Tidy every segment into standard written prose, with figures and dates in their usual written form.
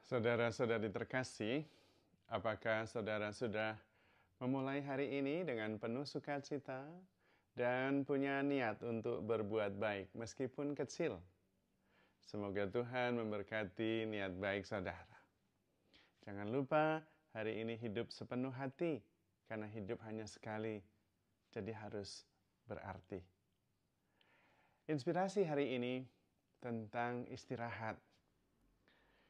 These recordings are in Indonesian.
Saudara-saudari terkasih, apakah saudara sudah memulai hari ini dengan penuh sukacita dan punya niat untuk berbuat baik meskipun kecil? Semoga Tuhan memberkati niat baik saudara. Jangan lupa hari ini hidup sepenuh hati, karena hidup hanya sekali, jadi harus berarti. Inspirasi hari ini tentang istirahat.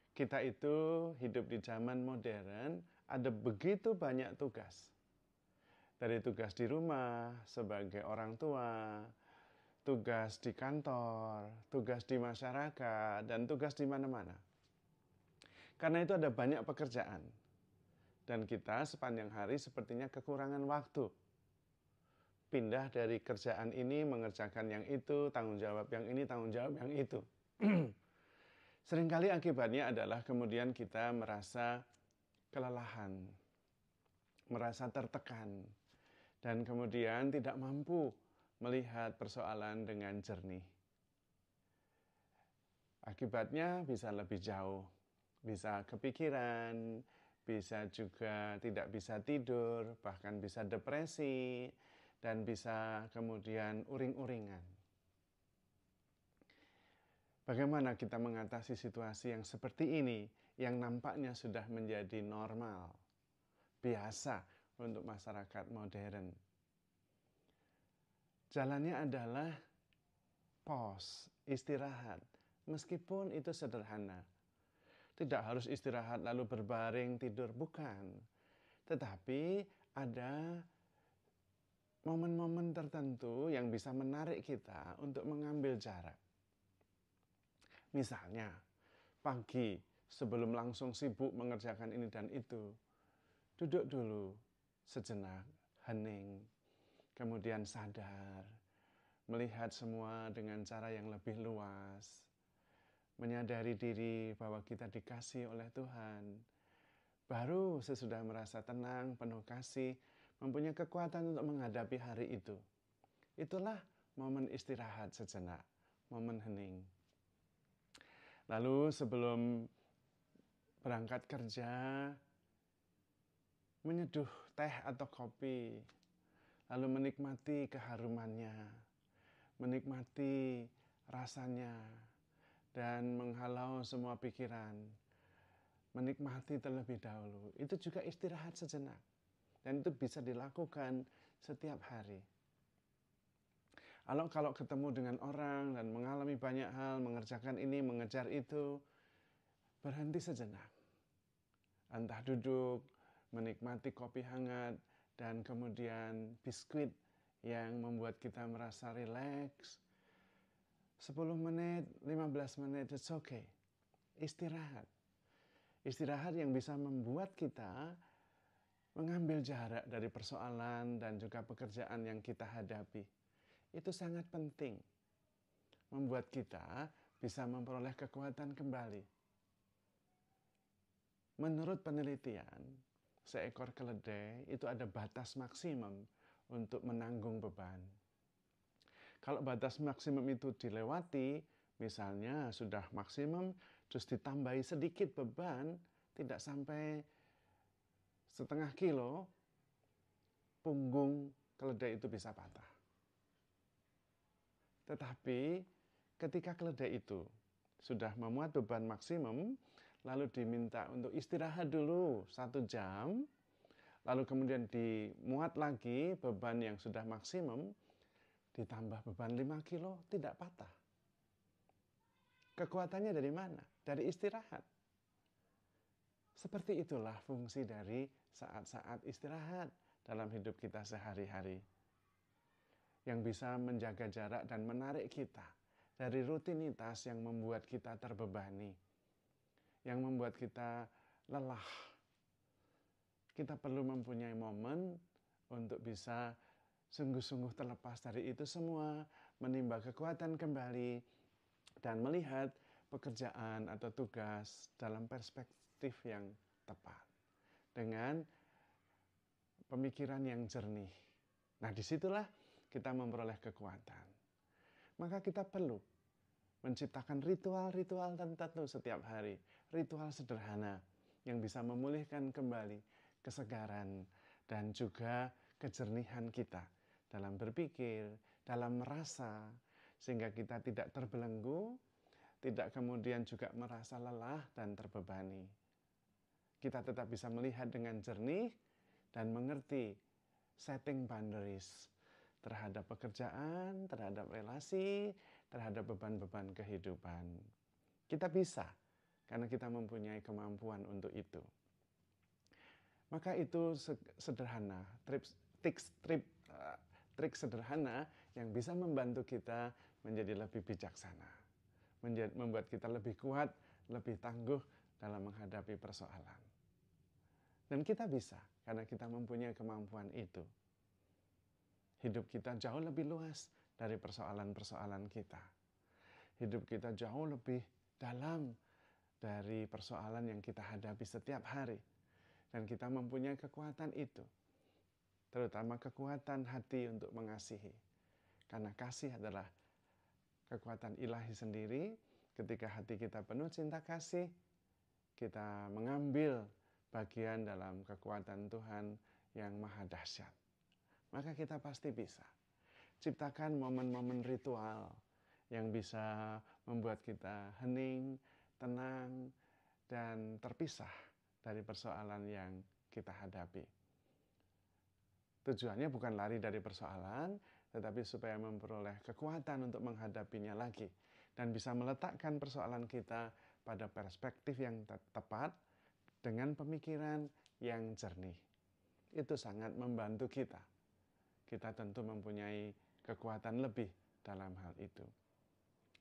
Kita itu hidup di zaman modern, ada begitu banyak tugas. Dari tugas di rumah sebagai orang tua, tugas di kantor, tugas di masyarakat, dan tugas di mana-mana. Karena itu ada banyak pekerjaan. Dan kita sepanjang hari sepertinya kekurangan waktu. Pindah dari kerjaan ini, mengerjakan yang itu, tanggung jawab yang ini, tanggung jawab yang itu. Seringkali akibatnya adalah kemudian kita merasa kelelahan, merasa tertekan, dan kemudian tidak mampu melihat persoalan dengan jernih. Akibatnya bisa lebih jauh, bisa kepikiran, bisa juga tidak bisa tidur, bahkan bisa depresi, dan bisa kemudian uring-uringan. Bagaimana kita mengatasi situasi yang seperti ini, yang nampaknya sudah menjadi normal, biasa untuk masyarakat modern? Jalannya adalah pause, istirahat, meskipun itu sederhana. Tidak harus istirahat lalu berbaring tidur, bukan. Tetapi ada momen-momen tertentu yang bisa menarik kita untuk mengambil jarak. Misalnya, pagi sebelum langsung sibuk mengerjakan ini dan itu, duduk dulu sejenak, hening, kemudian sadar, melihat semua dengan cara yang lebih luas, menyadari diri bahwa kita dikasihi oleh Tuhan. Baru sesudah merasa tenang, penuh kasih, mempunyai kekuatan untuk menghadapi hari itu. Itulah momen istirahat sejenak, momen hening. Lalu sebelum berangkat kerja, menyeduh teh atau kopi, lalu menikmati keharumannya, menikmati rasanya, dan menghalau semua pikiran, menikmati terlebih dahulu. Itu juga istirahat sejenak, dan itu bisa dilakukan setiap hari. Kalau ketemu dengan orang dan mengalami banyak hal, mengerjakan ini, mengejar itu, berhenti sejenak. Entah duduk, menikmati kopi hangat, dan kemudian biskuit yang membuat kita merasa rileks. 10 menit, 15 menit, it's okay. Istirahat. Istirahat yang bisa membuat kita mengambil jarak dari persoalan dan juga pekerjaan yang kita hadapi. Itu sangat penting, membuat kita bisa memperoleh kekuatan kembali. Menurut penelitian, seekor keledai itu ada batas maksimum untuk menanggung beban. Kalau batas maksimum itu dilewati, misalnya sudah maksimum, terus ditambahi sedikit beban, tidak sampai setengah kilo, punggung keledai itu bisa patah. Tetapi ketika keledai itu sudah memuat beban maksimum, lalu diminta untuk istirahat dulu 1 jam, lalu kemudian dimuat lagi beban yang sudah maksimum, ditambah beban 5 kilo, tidak patah. Kekuatannya dari mana? Dari istirahat. Seperti itulah fungsi dari saat-saat istirahat dalam hidup kita sehari-hari, yang bisa menjaga jarak dan menarik kita dari rutinitas yang membuat kita terbebani, yang membuat kita lelah. Kita perlu mempunyai momen untuk bisa sungguh-sungguh terlepas dari itu semua, menimba kekuatan kembali, dan melihat pekerjaan atau tugas dalam perspektif yang tepat, dengan pemikiran yang jernih. Nah, disitulah kita memperoleh kekuatan. Maka kita perlu menciptakan ritual-ritual tertentu setiap hari, ritual sederhana yang bisa memulihkan kembali kesegaran dan juga kejernihan kita dalam berpikir, dalam merasa, sehingga kita tidak terbelenggu, tidak kemudian juga merasa lelah dan terbebani. Kita tetap bisa melihat dengan jernih dan mengerti setting boundaries terhadap pekerjaan, terhadap relasi, terhadap beban-beban kehidupan. Kita bisa, karena kita mempunyai kemampuan untuk itu. Maka itu sederhana, trik sederhana yang bisa membantu kita menjadi lebih bijaksana, membuat kita lebih kuat, lebih tangguh dalam menghadapi persoalan. Dan kita bisa, karena kita mempunyai kemampuan itu. Hidup kita jauh lebih luas dari persoalan-persoalan kita. Hidup kita jauh lebih dalam dari persoalan yang kita hadapi setiap hari. Dan kita mempunyai kekuatan itu. Terutama kekuatan hati untuk mengasihi. Karena kasih adalah kekuatan ilahi sendiri. Ketika hati kita penuh cinta kasih, kita mengambil bagian dalam kekuatan Tuhan yang maha dahsyat. Maka kita pasti bisa. Ciptakan momen-momen ritual yang bisa membuat kita hening, tenang, dan terpisah dari persoalan yang kita hadapi. Tujuannya bukan lari dari persoalan, tetapi supaya memperoleh kekuatan untuk menghadapinya lagi. Dan bisa meletakkan persoalan kita pada perspektif yang tepat dengan pemikiran yang jernih. Itu sangat membantu kita. Kita tentu mempunyai kekuatan lebih dalam hal itu.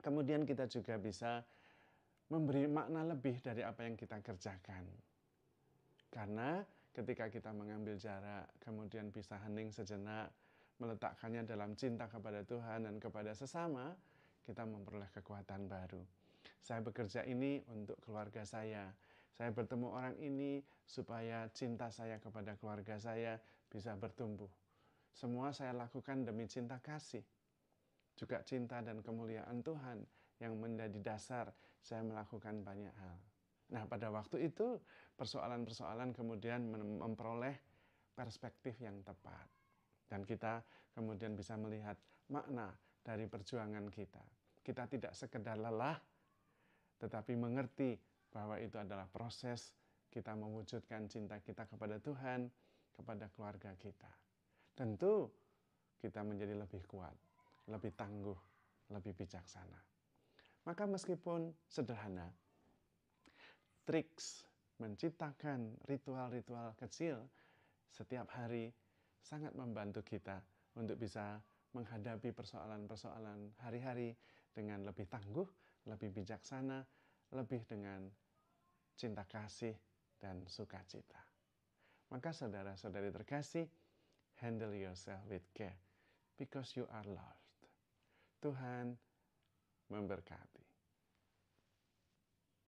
Kemudian kita juga bisa memberi makna lebih dari apa yang kita kerjakan. Karena ketika kita mengambil jarak, kemudian bisa hening sejenak, meletakkannya dalam cinta kepada Tuhan dan kepada sesama, kita memperoleh kekuatan baru. Saya bekerja ini untuk keluarga saya. Saya bertemu orang ini supaya cinta saya kepada keluarga saya bisa bertumbuh. Semua saya lakukan demi cinta kasih. Juga cinta dan kemuliaan Tuhan yang menjadi dasar saya melakukan banyak hal. Nah, pada waktu itu persoalan-persoalan kemudian memperoleh perspektif yang tepat. Dan kita kemudian bisa melihat makna dari perjuangan kita. Kita tidak sekedar lelah, tetapi mengerti bahwa itu adalah proses kita mewujudkan cinta kita kepada Tuhan, kepada keluarga kita. Tentu kita menjadi lebih kuat, lebih tangguh, lebih bijaksana. Maka meskipun sederhana, triks menciptakan ritual-ritual kecil setiap hari sangat membantu kita untuk bisa menghadapi persoalan-persoalan hari-hari dengan lebih tangguh, lebih bijaksana, lebih dengan cinta kasih dan sukacita. Maka saudara-saudari terkasih, handle yourself with care because you are loved. Tuhan memberkati.